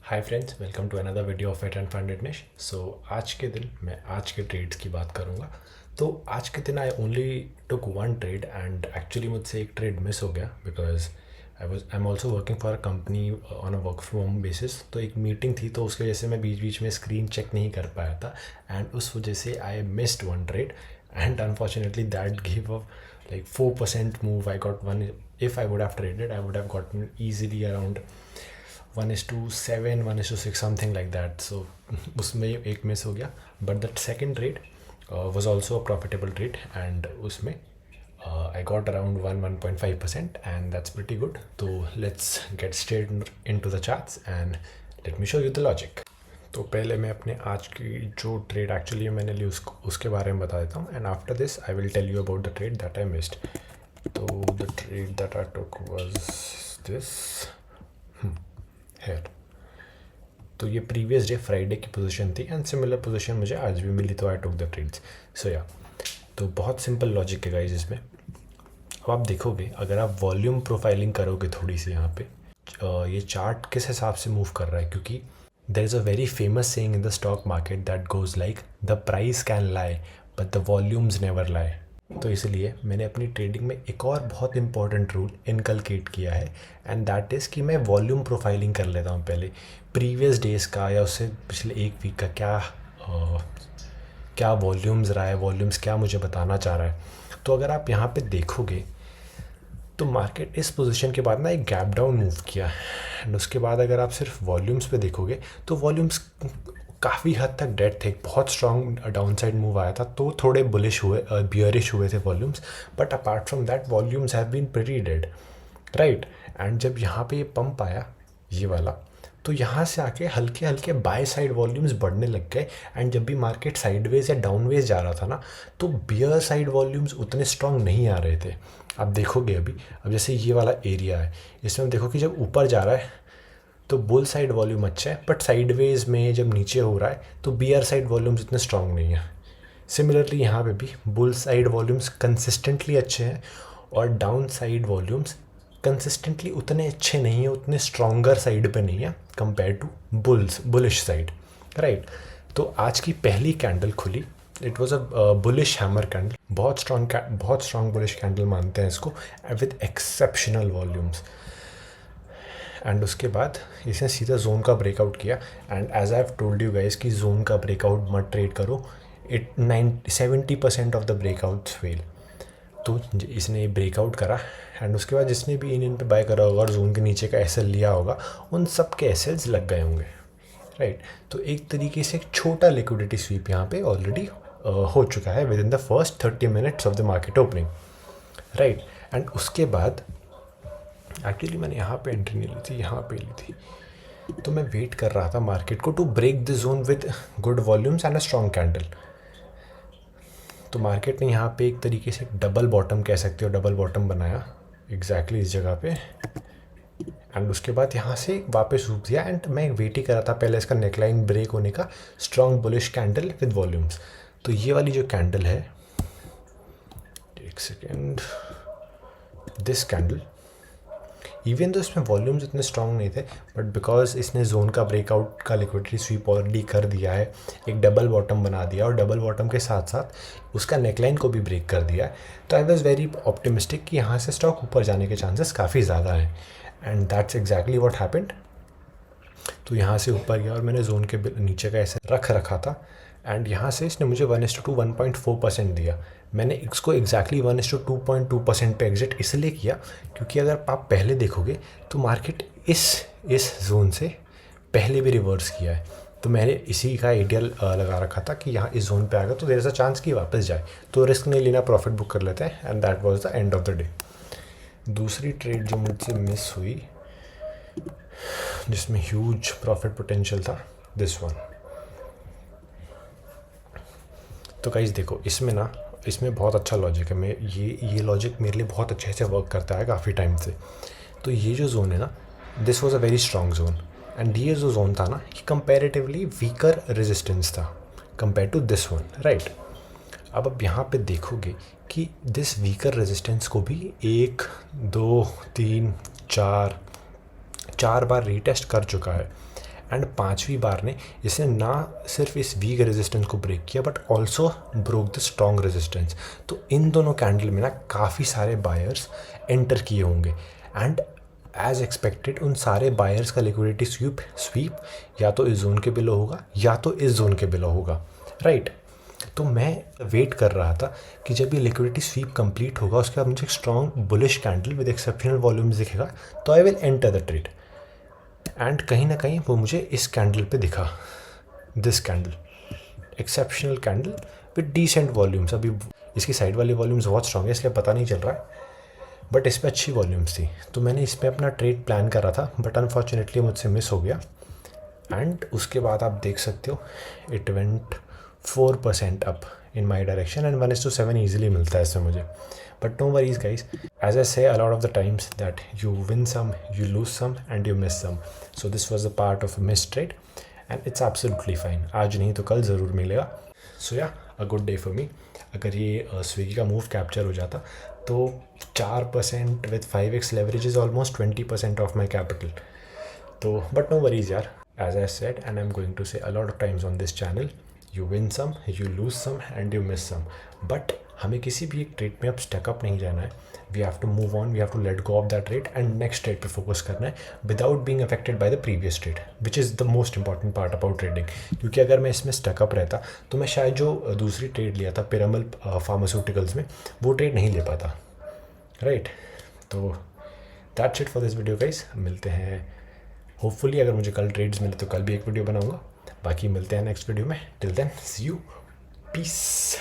Hi friends, welcome to another video of eight and fundedness. So आज के दिन मैं आज के ट्रेड्स की बात करूँगा। तो आज के दिन I only took one trade and actually मुझसे एक ट्रेड मिस हो गया because I am also working for a company on a work from home basis. तो एक मीटिंग थी तो उसकी वजह से मैं बीच बीच में स्क्रीन चेक नहीं कर पाया था एंड उस वजह से I missed one trade and unfortunately that give a like 4% move. I got one. If I would have traded, I would have gotten easily around 1:7, 1:6, something like that. So उसमें एक miss हो गया. But that second trade was also a profitable trade and उसमें I got around 1.5% and that's pretty good. So let's get straight into the charts and let me show you the logic. तो पहले मैं अपने आज की जो trade actually मैंने ली उसके बारे में बता देता हूँ and after this I will tell you about the trade that I missed. तो the trade that I took was this here. तो ये प्रीवियस डे फ्राइडे की पोजीशन थी एंड सिमिलर पोजीशन मुझे आज भी मिली तो आई टुक द ट्रेड्स। सो या, तो बहुत सिंपल लॉजिक है गाइस इसमें। अब आप देखोगे अगर आप वॉल्यूम प्रोफाइलिंग करोगे थोड़ी सी यहाँ पे ये चार्ट किस हिसाब से मूव कर रहा है, क्योंकि there is a very famous saying in the stock market that goes like the price can lie but the volumes never lie। तो इसलिए मैंने अपनी ट्रेडिंग में एक और बहुत इंपॉर्टेंट रूल इनकलकेट किया है एंड दैट इज़ कि मैं वॉल्यूम प्रोफाइलिंग कर लेता हूँ पहले प्रीवियस डेज़ का या उससे पिछले एक वीक का क्या वॉल्यूम्स रहा है, वॉल्यूम्स क्या मुझे बताना चाह रहा है। तो अगर आप यहाँ पे देखोगे तो मार्केट इस पोजीशन के बाद ना एक गैप डाउन मूव किया एंड उसके बाद अगर आप सिर्फ वॉल्यूम्स पे देखोगे तो वॉल्यूम्स काफ़ी हद तक डेड थे। बहुत स्ट्रॉन्ग डाउन साइड मूव आया था तो थोड़े बुलिश हुए, बियरिश हुए थे volumes, but apart from that volumes have been pretty dead, right. And जब यहाँ पे ये पंप आया ये वाला तो यहाँ से आके हल्के हल्के बाय साइड वॉल्यूम्स बढ़ने लग गए एंड जब भी मार्केट साइडवेज या डाउनवेज जा रहा था ना तो बियर साइड वॉल्यूम्स उतने स्ट्रॉन्ग नहीं आ रहे थे। आप देखोगे अभी अब जैसे ये वाला एरिया है इसमें देखो कि जब ऊपर जा रहा है तो बुल साइड वॉल्यूम अच्छा है, बट साइडवेज में जब नीचे हो रहा है तो बियर साइड वॉल्यूम्स इतने स्ट्रॉन्ग नहीं है। सिमिलरली यहाँ पे भी बुल साइड वॉल्यूम्स कंसिस्टेंटली अच्छे हैं और डाउन साइड वॉल्यूम्स कंसिस्टेंटली उतने अच्छे नहीं है, उतने स्ट्रॉन्गर साइड पे नहीं है compare to bullish side, right. तो आज की पहली कैंडल खुली, it was a bullish hammer candle, बहुत स्ट्रॉन्ग बुलिश कैंडल मानते हैं इसको विद एक्सेप्शनल वॉल्यूम्स। एंड उसके बाद इसने सीधा जोन का ब्रेकआउट किया and as I have told you guys कि जोन का ब्रेकआउट मत ट्रेड करो, it 70% of the breakouts fail. तो इसने ब्रेकआउट करा एंड उसके बाद जिसने भी इन पे बाय करा होगा और जोन के नीचे का एसएल लिया होगा उन सब के एसएल्स लग गए होंगे, राइट। तो एक तरीके से एक छोटा लिक्विडिटी स्वीप यहाँ पे ऑलरेडी हो चुका है with in the first 30 minutes of the market opening, right. And उसके बाद एक्चुअली मैंने यहाँ पे एंट्री नहीं ली थी, यहाँ पे ली थी, तो मैं वेट कर रहा था मार्केट को to break the zone with good volumes and a strong candle. तो मार्केट ने यहाँ पे एक तरीके से डबल बॉटम कह सकते हो, डबल बॉटम बनाया एग्जैक्टली इस जगह पे एंड उसके बाद यहाँ से वापस रुक दिया एंड मैं वेट ही कर रहा था पहले इसका नेकलाइन ब्रेक होने का, strong bullish candle with volumes. तो ये वाली जो कैंडल है, एक सेकेंड, दिस कैंडल इवन तो इसमें वॉल्यूम्स इतने स्ट्रॉन्ग नहीं थे बट बिकॉज इसने जोन का ब्रेकआउट का लिक्विडिटी स्वीप ऑलरेडी कर दिया है, एक डबल बॉटम बना दिया और डबल बॉटम के साथ साथ उसका नेकलाइन को भी ब्रेक कर दिया है, तो आई वॉज वेरी ऑप्टिमिस्टिक कि यहाँ से स्टॉक ऊपर जाने के चांसेस काफ़ी ज़्यादा हैं and that's exactly what happened. तो यहाँ से ऊपर गया और मैंने जोन के नीचे का ऐसे रखा था एंड यहाँ से इसने मुझे 1:2 1.4% दिया। मैंने इसको एग्जैक्टली 1:2.2% पे एग्जिट इसलिए किया क्योंकि अगर आप पहले देखोगे तो मार्केट इस जोन से पहले भी रिवर्स किया है, तो मैंने इसी का आइडियल लगा रखा था कि यहाँ इस जोन पे आएगा तो देयर इज़ अ चांस कि वापस जाए, तो रिस्क नहीं लेना, प्रॉफिट बुक कर लेते हैं and that was the end of the day. दूसरी ट्रेड जो मुझसे मिस हुई जिसमें ह्यूज प्रॉफिट पोटेंशियल था, दिस वन। तो गाइस देखो इसमें बहुत अच्छा लॉजिक है, मैं ये लॉजिक मेरे लिए बहुत अच्छे से वर्क करता है काफ़ी टाइम से। तो ये जो जोन है ना, this was a very strong zone and ये जो जोन था ना ये कंपैरेटिवली वीकर रेजिस्टेंस था compare to this one, right. अब यहाँ पे देखोगे कि दिस वीकर रेजिस्टेंस को भी 1 2 3 4 बार रीटेस्ट कर चुका है एंड पांचवी बार ने इसने ना सिर्फ इस वीक रेजिस्टेंस को ब्रेक किया but also broke the strong resistance. तो इन दोनों कैंडल में ना काफ़ी सारे बायर्स एंटर किए होंगे एंड एज एक्सपेक्टेड उन सारे बायर्स का लिक्विडिटी स्वीप या तो इस जोन के बिलो होगा या तो इस जोन के बिलो होगा, राइट। तो मैं वेट कर रहा था कि जब ये लिक्विडिटी स्वीप कंप्लीट होगा उसके बाद मुझे एक strong bullish candle with exceptional volumes दिखेगा तो I will enter the trade. And कहीं ना कहीं वो मुझे इस कैंडल पे दिखा, this candle exceptional candle with decent volumes. अभी इसकी साइड वाली वॉल्यूम्स बहुत स्ट्रॉन्ग है इसलिए पता नहीं चल रहा है, बट इस पर अच्छी वॉल्यूम्स थी। तो मैंने इस पर अपना ट्रेड प्लान करा था बट अनफॉर्चुनेटली मुझसे मिस हो गया। एंड उसके बाद आप देख सकते हो it went 4% up in my direction and 1:7 easily मिलता है इसमें मुझे। But no worries guys, as I से a lot of the times that you win some, you lose some and you miss some. So this was a part of miss trade and it's absolutely fine. आज नहीं तो कल ज़रूर मिलेगा। सो या a good day for me. अगर ये Swiggy का मूव कैप्चर हो जाता तो 4% with 5x leverage is almost 20% of my capital. तो बट नो वरीज यार, as I said and I'm going to say a lot of times on this channel, you win some, you lose some and you miss some, but हमें किसी भी एक trade में अब stuck up नहीं जाना है। We have to move on, we have to let go of that trade and next trade पे फोकस करना है without being affected by the previous trade, which is the most important part about trading. क्योंकि अगर मैं इसमें stuck up रहता तो मैं शायद जो दूसरी ट्रेड लिया था पिरामल फार्मास्यूटिकल्स में वो ट्रेड नहीं ले पाता, राइट। तो that's it for this video guys. मिलते हैं होपफुली, अगर मुझे कल ट्रेड्स मिले तो कल भी एक वीडियो बनाऊंगा। बाकी मिलते हैं नेक्स्ट वीडियो में। Till then see you, piece.